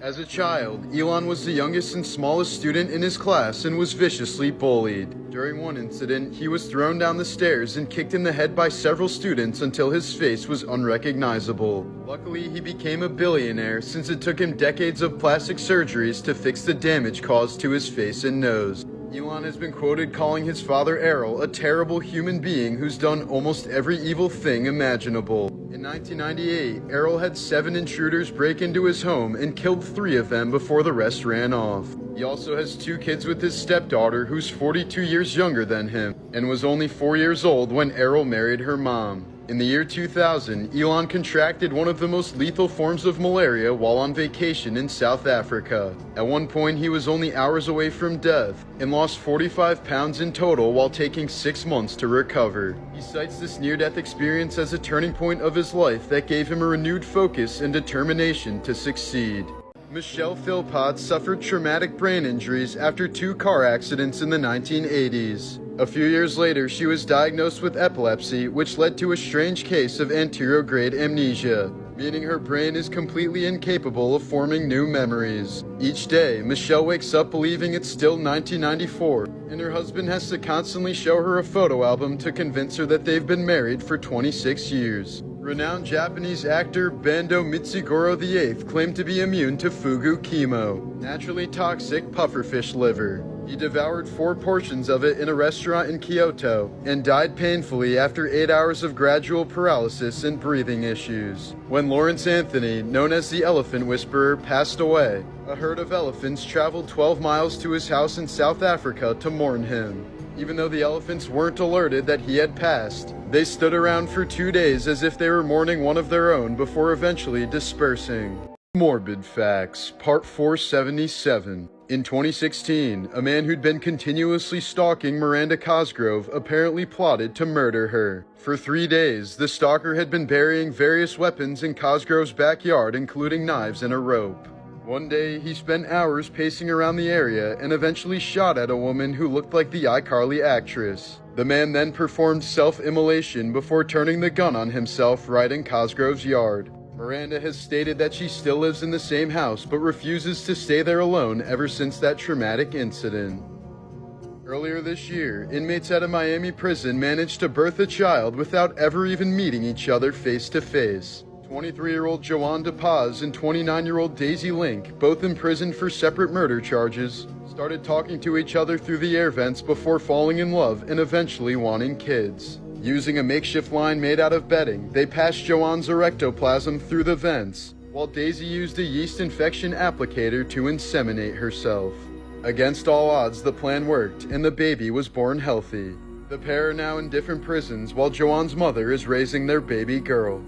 As a child, Elon was the youngest and smallest student in his class and was viciously bullied. During one incident, he was thrown down the stairs and kicked in the head by several students until his face was unrecognizable. Luckily, he became a billionaire since it took him decades of plastic surgeries to fix the damage caused to his face and nose. Elon has been quoted calling his father Errol a terrible human being who's done almost every evil thing imaginable. In 1998, Errol had 7 intruders break into his home and killed 3 of them before the rest ran off. He also has 2 kids with his stepdaughter, who's 42 years younger than him, and was only 4 years old when Errol married her mom. In the year 2000, Elon contracted one of the most lethal forms of malaria while on vacation in South Africa. At one point, he was only hours away from death and lost 45 pounds in total while taking 6 months to recover. He cites this near-death experience as a turning point of his life that gave him a renewed focus and determination to succeed. Michelle Philpott suffered traumatic brain injuries after 2 car accidents in the 1980s. A few years later, she was diagnosed with epilepsy, which led to a strange case of anterograde amnesia, meaning her brain is completely incapable of forming new memories. Each day, Michelle wakes up believing it's still 1994, and her husband has to constantly show her a photo album to convince her that they've been married for 26 years. Renowned Japanese actor Bando Mitsugoro VIII claimed to be immune to fugu chemo, naturally toxic pufferfish liver. He devoured 4 portions of it in a restaurant in Kyoto and died painfully after 8 hours of gradual paralysis and breathing issues. When Lawrence Anthony, known as the Elephant Whisperer, passed away, a herd of elephants traveled 12 miles to his house in South Africa to mourn him. Even though the elephants weren't alerted that he had passed, they stood around for 2 days as if they were mourning one of their own before eventually dispersing. Morbid Facts, Part 477. In 2016, a man who'd been continuously stalking Miranda Cosgrove apparently plotted to murder her. For 3 days, the stalker had been burying various weapons in Cosgrove's backyard, including knives and a rope. One day, he spent hours pacing around the area and eventually shot at a woman who looked like the iCarly actress. The man then performed self-immolation before turning the gun on himself right in Cosgrove's yard. Miranda has stated that she still lives in the same house but refuses to stay there alone ever since that traumatic incident. Earlier this year, inmates at a Miami prison managed to birth a child without ever even meeting each other face to face. 23-year-old Joanne DePaz and 29-year-old Daisy Link, both imprisoned for separate murder charges, started talking to each other through the air vents before falling in love and eventually wanting kids. Using a makeshift line made out of bedding, they passed Joanne's erectoplasm through the vents, while Daisy used a yeast infection applicator to inseminate herself. Against all odds, the plan worked, and the baby was born healthy. The pair are now in different prisons, while Joanne's mother is raising their baby girl.